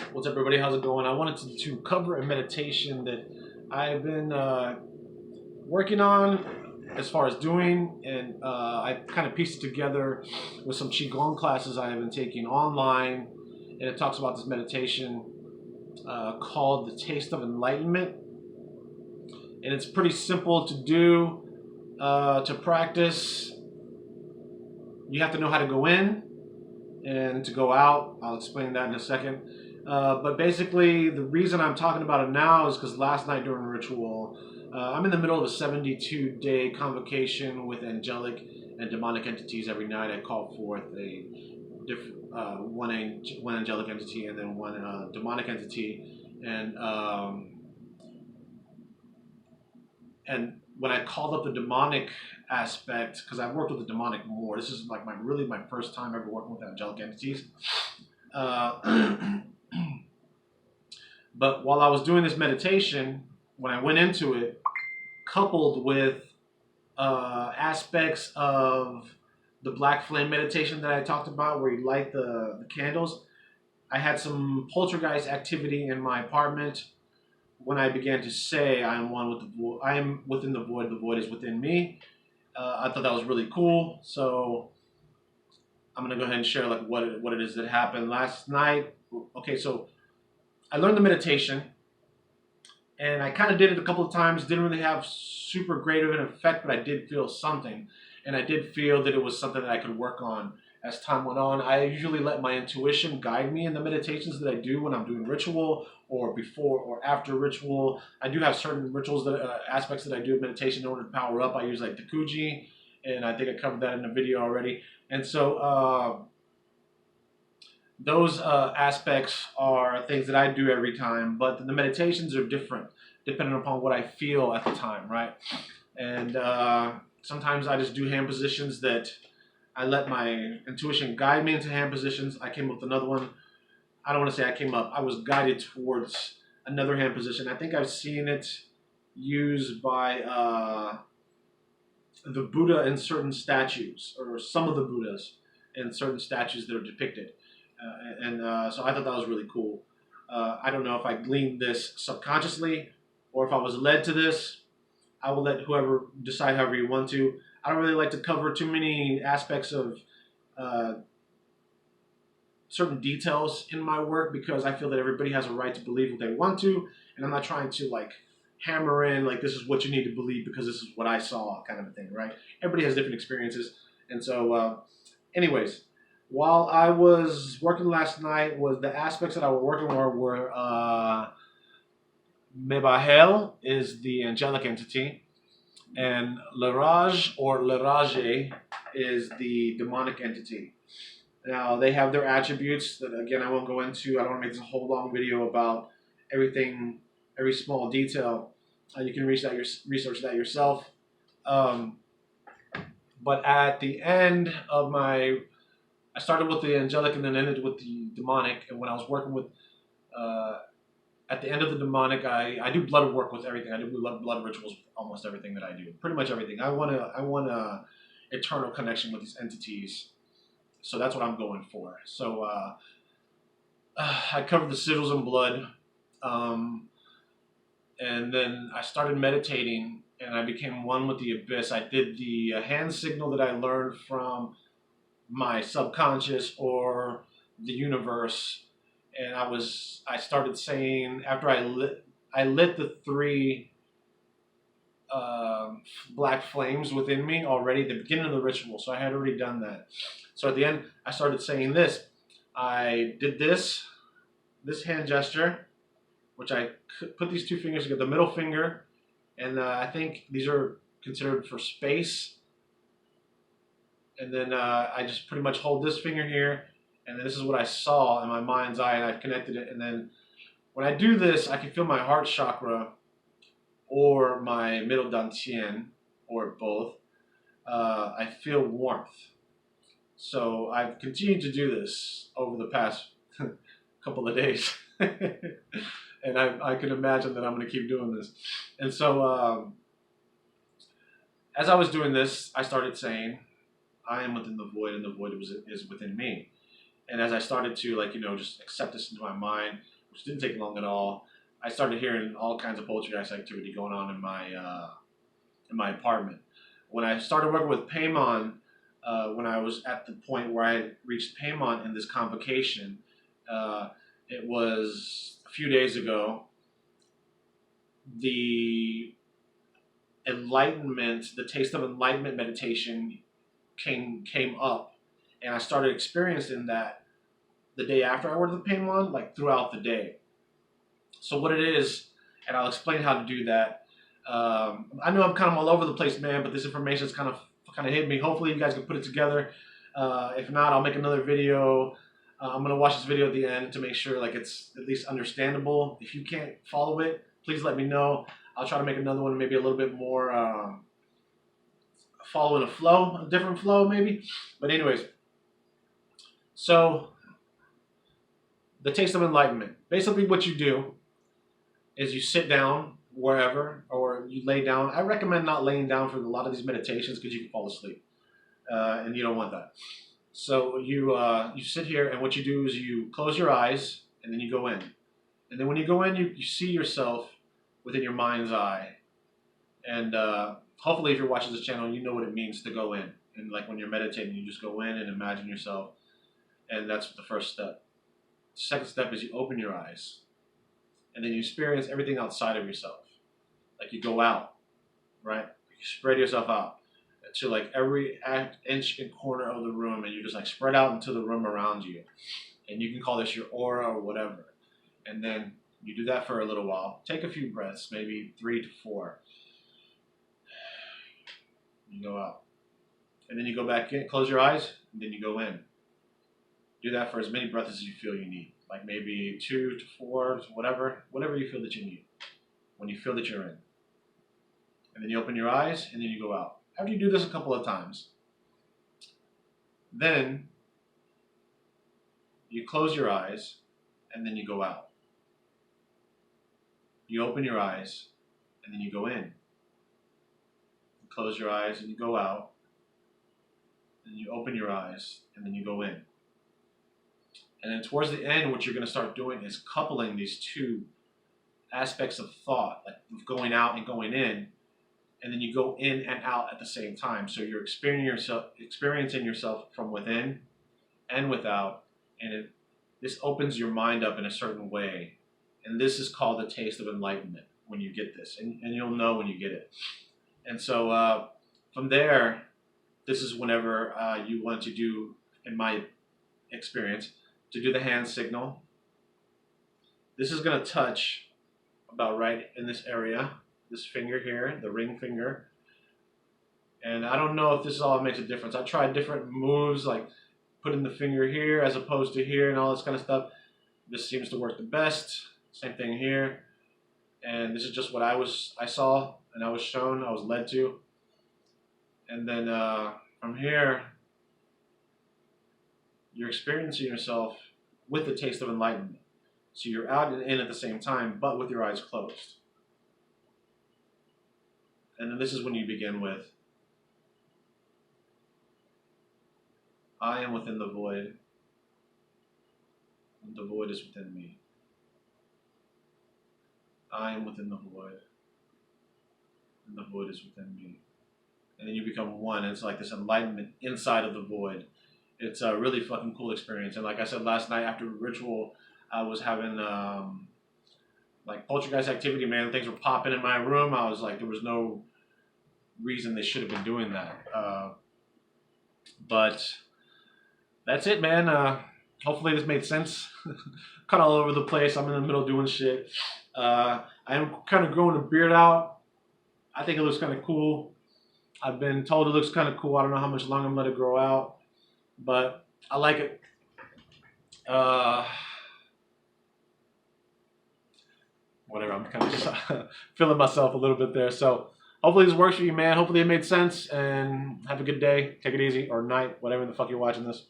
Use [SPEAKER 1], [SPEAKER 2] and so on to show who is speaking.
[SPEAKER 1] What's up, everybody? How's it going? I wanted to cover a meditation that I've been working on as far as doing, and I kind of pieced it together with some Qigong classes I have been taking online, and it talks about this meditation called the Taste of Enlightenment, and it's pretty simple to do, to practice. You have to know how to go in and to go out. I'll explain that in a second. But basically, the reason I'm talking about it now is because last night during ritual, I'm in the middle of a 72-day convocation with angelic and demonic entities. Every night I call forth a one angelic entity and then one demonic entity. And when I called up the demonic aspect, because I've worked with the demonic more, this is like really my first time ever working with angelic entities. But while I was doing this meditation, when I went into it, coupled with aspects of the black flame meditation that I talked about, where you light the candles, I had some poltergeist activity in my apartment. When I began to say, "I am one with the void. I am within the void is within me," I thought that was really cool. So I'm gonna go ahead and share like what it is that happened last night. Okay, so I learned the meditation, and I kind of did it a couple of times. Didn't really have super great of an effect, but I did feel something, and I did feel that it was something that I could work on as time went on. I usually let my intuition guide me in the meditations that I do when I'm doing ritual or before or after ritual. I do have certain rituals that aspects that I do in meditation in order to power up. I use like Takuji, and I think I covered that in a video already. And so those aspects are things that I do every time, but the meditations are different depending upon what I feel at the time, right? And sometimes I just do hand positions that I let my intuition guide me into hand positions. I came up with another one. I don't want to say I came up. I was guided towards another hand position. I think I've seen it used by the Buddha in certain statues, or some of the Buddhas in certain statues that are depicted. So I thought that was really cool. I don't know if I gleaned this subconsciously or if I was led to this. I will let whoever decide however you want to. I don't really like to cover too many aspects of certain details in my work because I feel that everybody has a right to believe what they want to, and I'm not trying to like hammer in like this is what you need to believe because this is what I saw kind of a thing, right? Everybody has different experiences, and so anyways, while I was working last night, was the aspects that I was working were Mebahel is the angelic entity, and Leraj or Lerage is the demonic entity. Now they have their attributes that again I won't go into. I don't want to make this a whole long video about everything, every small detail. You can research that yourself. But at the end of I started with the angelic and then ended with the demonic. And when I was working with, at the end of the demonic, I do blood work with everything. I do blood rituals with almost everything that I do. Pretty much everything. I want a eternal connection with these entities. So that's what I'm going for. So I covered the sigils in blood. And then I started meditating and I became one with the abyss. I did the hand signal that I learned from my subconscious or the universe. And I started saying, after I lit the three black flames within me already at the beginning of the ritual. So I had already done that. So at the end, I started saying this. I did this hand gesture, which I put these two fingers together, the middle finger, and I think these are considered for space. And then I just pretty much hold this finger here, and then this is what I saw in my mind's eye, and I've connected it. And then when I do this, I can feel my heart chakra or my middle dantian, or both. I feel warmth. So I've continued to do this over the past couple of days. And I can imagine that I'm going to keep doing this. And so as I was doing this, I started saying, I am within the void and the void is within me. And as I started to just accept this into my mind, which didn't take long at all, I started hearing all kinds of poltergeist activity going on in my apartment. When I started working with Paimon, when I was at the point where I reached Paimon in this convocation, it was a few days ago. The enlightenment, the taste of enlightenment meditation came up, and I started experiencing that the day after I ordered the Paimon, like throughout the day. So what it is, and I'll explain how to do that. I know I'm kind of all over the place, man, but this information is kind of hit me. Hopefully you guys can put it together. If not, I'll make another video. I'm gonna watch this video at the end to make sure like it's at least understandable. If you can't follow it, please let me know. I'll try to make another one, maybe a little bit more following a different flow maybe. But anyways, so the taste of enlightenment. Basically what you do is you sit down wherever, or you lay down. I recommend not laying down for a lot of these meditations because you can fall asleep, and you don't want that. So you sit here, and what you do is you close your eyes, and then you go in. And then when you go in, you see yourself within your mind's eye. And hopefully if you're watching this channel, you know what it means to go in. And like when you're meditating, you just go in and imagine yourself. And that's the first step. The second step is you open your eyes. And then you experience everything outside of yourself. Like you go out, right? You spread yourself out to like every inch and corner of the room, and you just like spread out into the room around you. And you can call this your aura or whatever. And then you do that for a little while. Take a few breaths, maybe 3 to 4. You go out. And then you go back in, close your eyes, and then you go in. Do that for as many breaths as you feel you need. Like maybe 2 to 4, whatever you feel that you need. When you feel that you're in. And then you open your eyes, and then you go out. After you do this a couple of times, then you close your eyes, and then you go out. You open your eyes, and then you go in. You close your eyes, and you go out. And you open your eyes, and then you go in. And then towards the end, what you're going to start doing is coupling these two aspects of thought, like going out and going in, and then you go in and out at the same time. So you're experiencing yourself from within and without, and this opens your mind up in a certain way. And this is called the taste of enlightenment when you get this, and you'll know when you get it. And so from there, this is whenever you want to do, in my experience, to do the hand signal. This is going to touch about right in this area, this finger here, the ring finger. And I don't know if this all makes a difference. I tried different moves, like putting the finger here as opposed to here and all this kind of stuff. This seems to work the best. Same thing here. And this is just what I saw and I was shown, I was led to. And then from here, you're experiencing yourself with the taste of enlightenment. So you're out and in at the same time, but with your eyes closed. And then this is when you begin with, I am within the void, and the void is within me. I am within the void, and the void is within me. And then you become one, and it's like this enlightenment inside of the void. It's a really fucking cool experience. And like I said last night after ritual, I was having like poltergeist activity, man. Things were popping in my room. I was like, there was no reason they should have been doing that. But that's it, man. Hopefully this made sense. Kind of all over the place. I'm in the middle doing shit. I am kind of growing a beard out. I think it looks kind of cool. I've been told it looks kind of cool. I don't know how much longer I'm going to let it grow out, but I like it. Whatever, I'm kind of just feeling myself a little bit there. So hopefully this works for you, man. Hopefully it made sense, and have a good day. Take it easy, or night, whatever the fuck you're watching this.